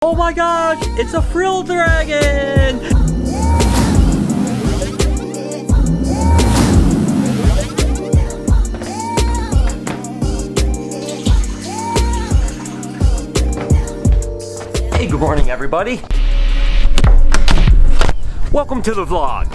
Oh my gosh, it's a Frill Dragon! Hey, good morning everybody. Welcome to the vlog.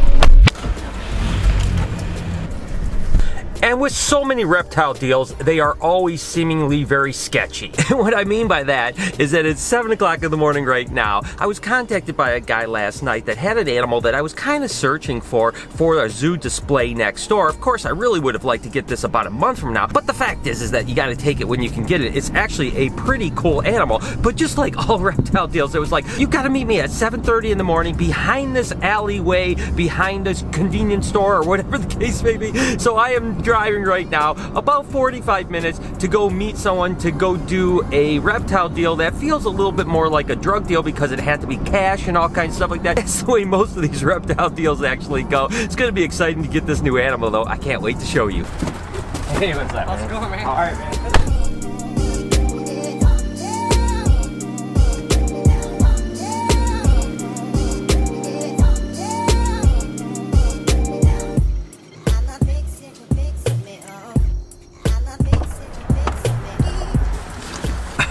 And with so many reptile deals, they are always seemingly very sketchy. And what I mean by that is that it's 7 o'clock in the morning right now. I was contacted by a guy last night that had an animal that I was kind of searching for a zoo display next door. Of course, I really would have liked to get this about a month from now, but the fact is that you got to take it when you can get it. It's actually a pretty cool animal, but just like all reptile deals, it was like, you got to meet me at 7:30 in the morning behind this alleyway, behind this convenience store, or whatever the case may be. So I am driving right now about 45 minutes to go meet someone to go do a reptile deal that feels a little bit more like a drug deal because it had to be cash and all kinds of stuff like that. That's the way most of these reptile deals actually go. It's going to be exciting to get this new animal though. I can't wait to show you. Hey, what's up? How's it going, man? All right, man.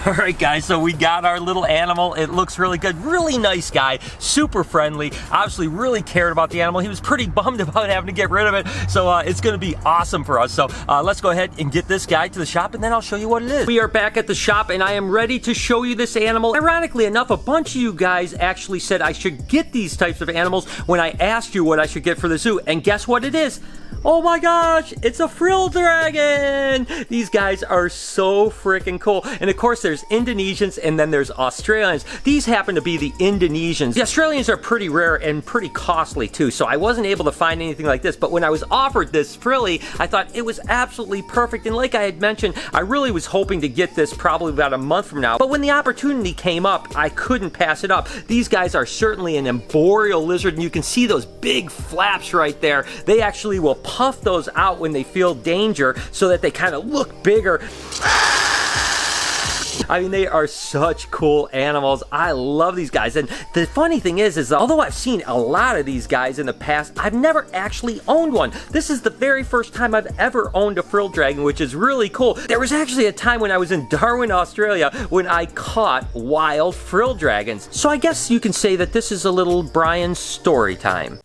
Alright guys, so we got our little animal. It looks really good. Really nice guy. Super friendly. Obviously really cared about the animal. He was pretty bummed about having to get rid of it. So it's going to be awesome for us. So let's go ahead and get this guy to the shop and then I'll show you what it is. We are back at the shop and I am ready to show you this animal. Ironically enough, a bunch of you guys actually said I should get these types of animals when I asked you what I should get for the zoo. And guess what it is? Oh my gosh, it's a Frill Dragon! These guys are so freaking cool. And of course there's Indonesians and then there's Australians. These happen to be the Indonesians. The Australians are pretty rare and pretty costly too, so I wasn't able to find anything like this, but when I was offered this frilly, I thought it was absolutely perfect. And like I had mentioned, I really was hoping to get this probably about a month from now, but when the opportunity came up, I couldn't pass it up. These guys are certainly an arboreal lizard, and you can see those big flaps right there. They actually will puff those out when they feel danger so that they kind of look bigger. I mean, they are such cool animals. I love these guys. And the funny thing is although I've seen a lot of these guys in the past, I've never actually owned one. This is the very first time I've ever owned a Frill Dragon, which is really cool. There was actually a time when I was in Darwin, Australia, when I caught wild Frill Dragons. So I guess you can say that this is a little Brian story time.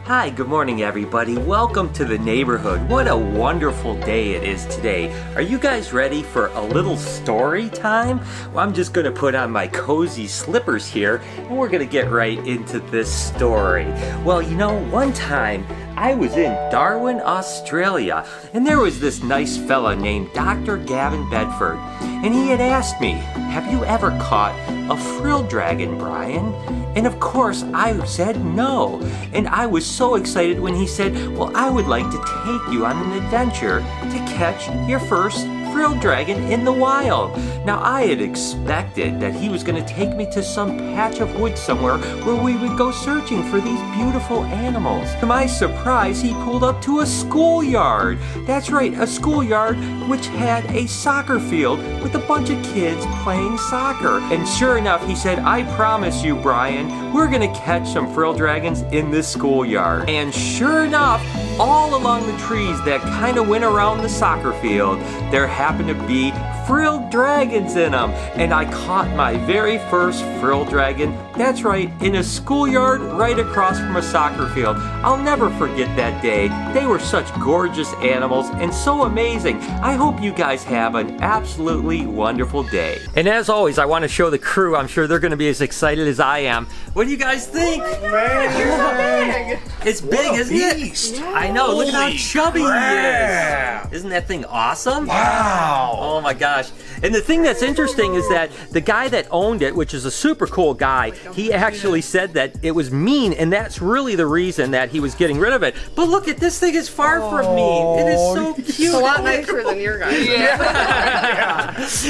Hi, good morning everybody. Welcome to the neighborhood. What a wonderful day it is today. Are you guys ready for a little story time? Well, I'm just gonna put on my cozy slippers here and we're gonna get right into this story. Well, you know, one time I was in Darwin, Australia, and there was this nice fella named Dr. Gavin Bedford, and he had asked me, have you ever caught a Frill Dragon, Brian? And of course, I said no. And I was so excited when he said, well, I would like to take you on an adventure to catch your first Frill Dragon in the wild. Now, I had expected that he was going to take me to some patch of woods somewhere where we would go searching for these beautiful animals. To my surprise, he pulled up to a schoolyard. That's right, a schoolyard which had a soccer field with a bunch of kids playing soccer. And sure enough, he said, I promise you, Brian, we're going to catch some Frill Dragons in this schoolyard. And sure enough, all along the trees that kind of went around the soccer field, there happened to be Frill Dragons in them. And I caught my very first Frill Dragon, that's right, in a schoolyard right across from a soccer field. I'll never forget that day. They were such gorgeous animals and so amazing. I hope you guys have an absolutely wonderful day. And as always, I want to show the crew. I'm sure they're going to be as excited as I am. What do you guys think? Oh man, you're so big. It's big, isn't it? I know, look at how chubby he is. Isn't that thing awesome? Wow. Oh my gosh. And the thing that's interesting is that the guy that owned it, which is a super cool guy, he actually said that it was mean, and that's really the reason that he was getting rid of it. But look at this thing is far from mean. It is so cute. It's a lot nicer than your guys.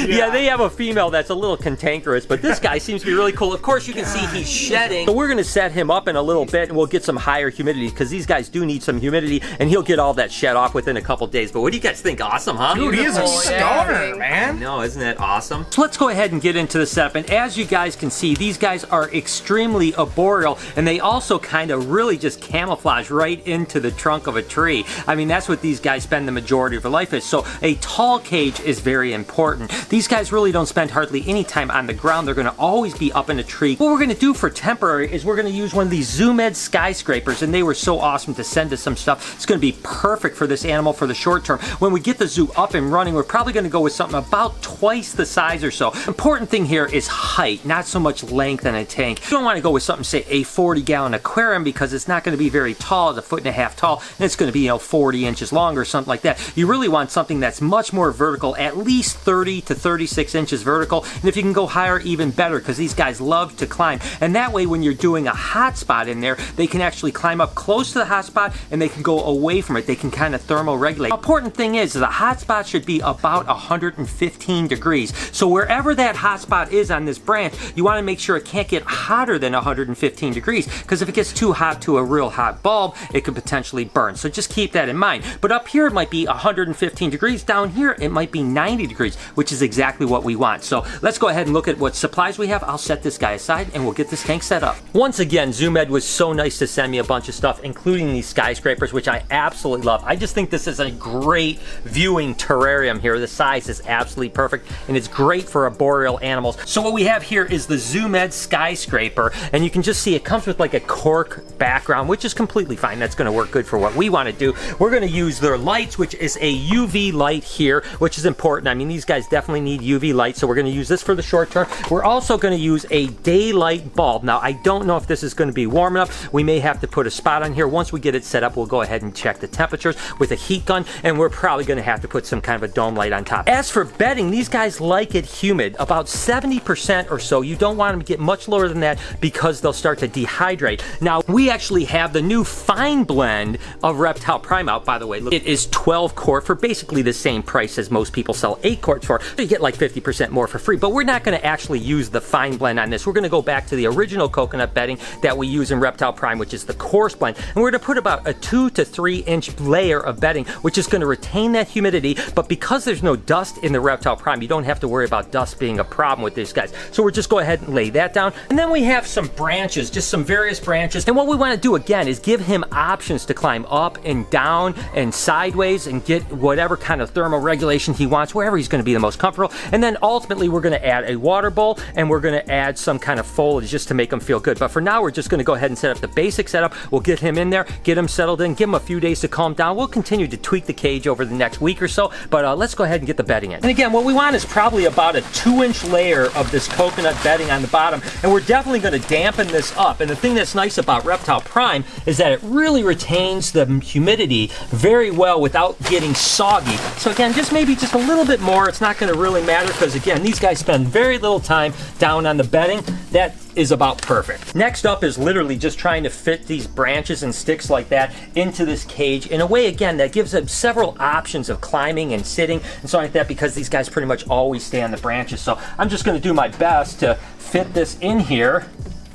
Yeah, they have a female that's a little cantankerous, but this guy seems to be really cool. Of course, you can see he's shedding. So we're going to set him up in a little bit, and we'll get some higher humidity, because these guys do need some humidity, and he'll get all that shed off within a couple days. But what do you guys think? Awesome, huh? Dude, he is a stoner, man. No, isn't that awesome? So let's go ahead and get into the setup. And as you guys can see, these guys are extremely arboreal, and they also kind of really just camouflage right into the trunk of a tree. I mean, that's what these guys spend the majority of their life is. So a tall cage is very important. These guys really don't spend hardly any time on the ground. They're going to always be up in a tree. What we're going to do for temporary is we're going to use one of these Med Skyscrapers, and they were so awesome to send us some stuff. It's going to be perfect for this animal for the short term. When we get the zoo up and running, we're probably going to go with something about twice the size or so. Important thing here is height, not so much length in a tank. You don't want to go with something, say a 40-gallon aquarium, because it's not going to be very tall. It's 1.5 feet tall, and it's going to be 40 inches long or something like that. You really want something that's much more vertical, at least 30 to 36 inches vertical, and if you can go higher, even better, because these guys love to climb. And that way, when you're doing a hot spot in there, they can actually climb up close to the hot spot, and they can go away from it. They can kind of thermoregulate. The important thing is the hot spot should be about 115 degrees. So wherever that hot spot is on this branch, you want to make sure it can't get hotter than 115 degrees, because if it gets too hot to a real hot bulb, it could potentially burn. So just keep that in mind. But up here it might be 115 degrees. Down here it might be 90 degrees, which is exactly what we want. So let's go ahead and look at what supplies we have. I'll set this guy aside and we'll get this tank set up. Once again, ZooMed was so nice to send me a bunch of stuff, including these skyscrapers, which I absolutely love. I just think this is a great viewing terrarium here. The size is absolutely perfect, and it's great for arboreal animals. So what we have here is the ZooMed Skyscraper, and you can just see it comes with like a cork background, which is completely fine. That's going to work good for what we want to do. We're going to use their lights, which is a UV light here, which is important. I mean, these guys definitely need UV light, so we're going to use this for the short term. We're also going to use a daylight bulb. Now, I don't know if this is going to be warm enough. We may have to put a spot on here. Once we get it set up, we'll go ahead and check the temperatures with a heat gun, and we're probably going to have to put some kind of a dome light on top. As for bedding, these guys like it humid, about 70% or so. You don't want them to get much lower than that, because they'll start to dehydrate. Now, we actually have the new fine blend of Reptile Prime out, by the way. Look, it is 12 quart for basically the same price as most people sell 8 quarts for. You get like 50% more for free, but we're not going to actually use the fine blend on this. We're going to go back to the original coconut bedding that we use in Reptile Prime, which is the coarse blend, and we're going to put about a 2 to 3 inch layer of bedding, which is going to retain that humidity. But because there's no dust in the Reptile Prime, you don't have to worry about dust being a problem with these guys. So we're just go ahead and lay that down, and then we have some branches, just some various branches. And what we want to do again is give him options to climb up and down and sideways and get whatever kind of thermal regulation he wants, wherever he's going to be the most comfortable. And then ultimately we're going to add a water bowl, and we're going to add some kind of foliage just to make him feel good. But for now, we're just going to go ahead and set up the basic setup. We'll get him in there, get him settled in, give him a few days to calm down. We'll continue to tweak the cage over the next week or so, but let's go ahead and get the bedding in. And again, what we want is probably about a 2-inch layer of this coconut bedding on the bottom, and we're definitely going to dampen this up. And the thing that's nice about Reptile Prime is that it really retains the humidity very well without getting soggy. So again, maybe just a little bit more. It's not going to really matter, because again, these guys spend very little time down on the bedding. That is about perfect. Next up is literally just trying to fit these branches and sticks like that into this cage in a way, again, that gives them several options of climbing and sitting and so like that, because these guys pretty much always stay on the branches. So I'm just going to do my best to fit this in here.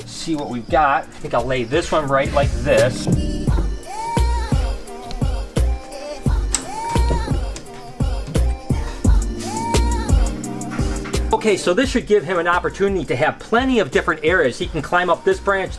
See what we've got. I think I'll lay this one right like this. Okay, so this should give him an opportunity to have plenty of different areas. He can climb up this branch,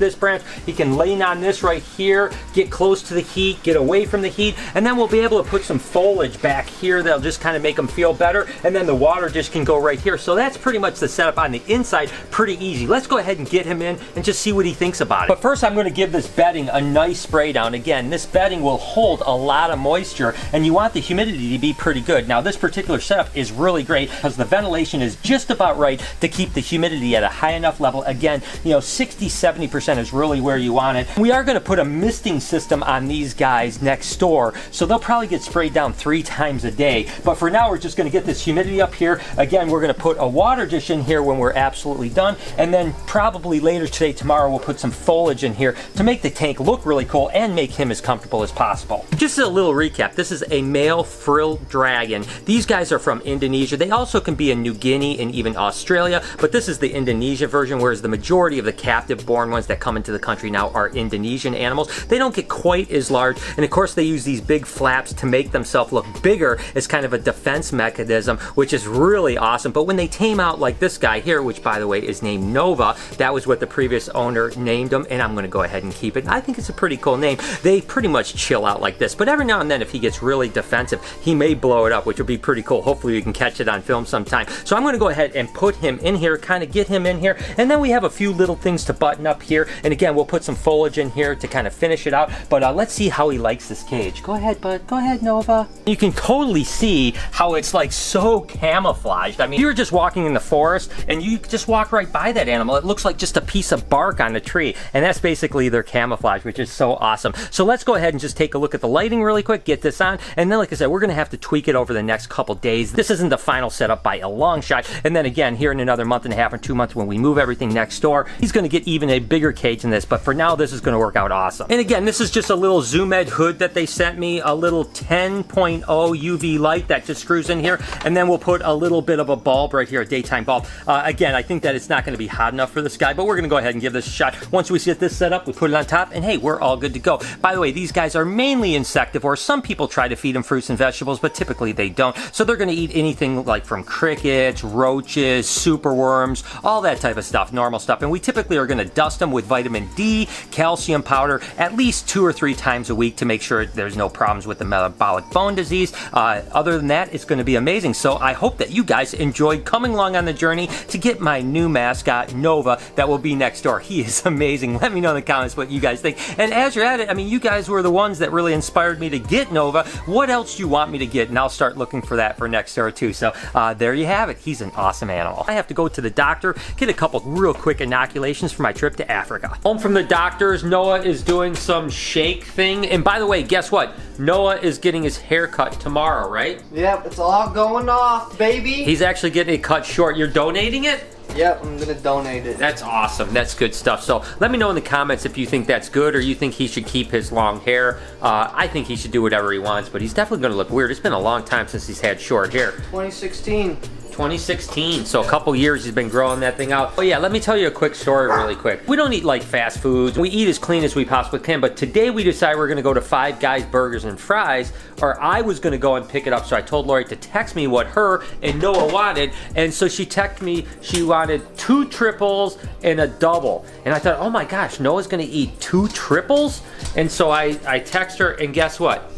he can lean on this right here, get close to the heat, get away from the heat, and then we'll be able to put some foliage back here that'll just kind of make him feel better, and then the water just can go right here. So that's pretty much the setup on the inside, pretty easy. Let's go ahead and get him in and just see what he thinks about it. But first I'm going to give this bedding a nice spray down. Again, this bedding will hold a lot of moisture, and you want the humidity to be pretty good. Now this particular setup is really great because the ventilation is just about right to keep the humidity at a high enough level. Again, 60-70% is really where you want it. We are going to put a misting system on these guys next door, so they'll probably get sprayed down 3 times a day. But for now, we're just going to get this humidity up here. Again, we're going to put a water dish in here when we're absolutely done, and then probably later today, tomorrow, we'll put some foliage in here to make the tank look really cool and make him as comfortable as possible. Just a little recap, this is a male Frill Dragon. These guys are from Indonesia. They also can be in New Guinea and even Australia, but this is the Indonesia version, whereas the majority of the captive born ones that come into the country now are Indonesian animals. They don't get quite as large, and of course they use these big flaps to make themselves look bigger as kind of a defense mechanism, which is really awesome. But when they tame out like this guy here, which by the way is named Nova, that was what the previous owner named him, and I'm going to go ahead and keep it. I think it's a pretty cool name. They pretty much chill out like this, but every now and then if he gets really defensive, he may blow it up, which would be pretty cool. Hopefully we can catch it on film sometime. So I'm going to go ahead and put him in here, kind of get him in here, and then we have a few little things to button up here, and again we'll put some foliage in here to kind of finish it out. But let's see how he likes this cage. Go ahead, bud. Go ahead, Nova. You can totally see how it's like so camouflaged. I mean, you were just walking in the forest and you just walk right by that animal. It looks like just a piece of bark on a tree, and that's basically their camouflage, which is so awesome. So let's go ahead and just take a look at the lighting really quick, get this on, and then like I said, we're gonna have to tweak it over the next couple days. This isn't the final setup by a long shot, and then again here in another month and a half or 2 months when we move everything next door, he's gonna get even a bigger cage than this. But for now, this is gonna work out awesome. And again, this is just a little Zoom Ed hood that they sent me, a little 10.0 UV light that just screws in here, and then we'll put a little bit of a bulb right here, a daytime bulb. Again, I think that it's not going to be hot enough for this guy, but we're going to go ahead and give this a shot. Once we get this set up, we put it on top, and hey, we're all good to go. By the way, these guys are mainly insectivores. Some people try to feed them fruits and vegetables, but typically they don't. So they're going to eat anything like from crickets, roaches, superworms, all that type of stuff, normal stuff. And we typically are going to dust them with vitamin D, calcium powder, at least 2 or 3 times a week to make sure there's no problems with the metabolic bone disease. Other than that, it's going to be amazing. So I hope that you guys enjoyed coming along on the journey to get my new mascot, Nova, that will be next door. He is amazing. Let me know in the comments what you guys think. And as you're at it, I mean, you guys were the ones that really inspired me to get Nova. What else do you want me to get? And I'll start looking for that for next door too. So there you have it. He's an awesome animal. I have to go to the doctor, get a couple real quick inoculations for my trip to Africa. Home from the doctors, Noah is doing some shake thing. And by the way, guess what? Noah is getting his hair cut tomorrow, right? Yep, it's all going off, baby. He's actually getting it cut short. You're donating it? Yep, I'm gonna donate it. That's awesome. That's good stuff. So let me know in the comments if you think that's good or you think he should keep his long hair. I think he should do whatever he wants, but he's definitely gonna look weird. It's been a long time since he's had short hair. 2016. 2016, so a couple years he's been growing that thing out. Oh yeah, let me tell you a quick story really quick. We don't eat like fast foods. We eat as clean as we possibly can, but today we decided we're gonna go to Five Guys Burgers and Fries, or I was gonna go and pick it up, so I told Lori to text me what her and Noah wanted, and so she texted me she wanted 2 triples and a double. And I thought, oh my gosh, Noah's gonna eat 2 triples? And so I text her, and guess what?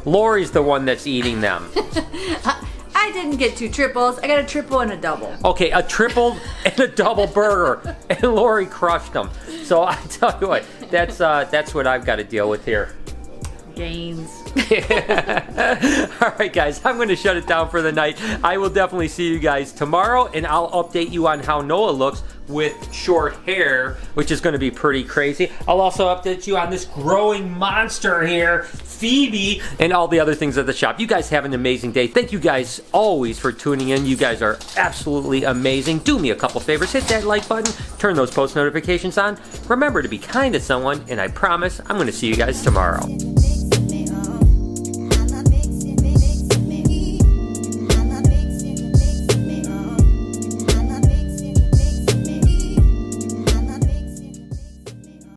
Lori's the one that's eating them. I didn't get 2 triples. I got a triple and a double. Okay, a triple and a double burger, and Lori crushed them. So I tell you what, that's what I've got to deal with here. Gains. All right, guys, I'm going to shut it down for the night. I will definitely see you guys tomorrow, and I'll update you on how Noah looks with short hair, which is going to be pretty crazy. I'll also update you on this growing monster here, Phoebe, and all the other things at the shop. You guys have an amazing day. Thank you guys always for tuning in. You guys are absolutely amazing. Do me a couple favors. Hit that like button. Turn those post notifications on. Remember to be kind to someone, and I promise I'm going to see you guys tomorrow.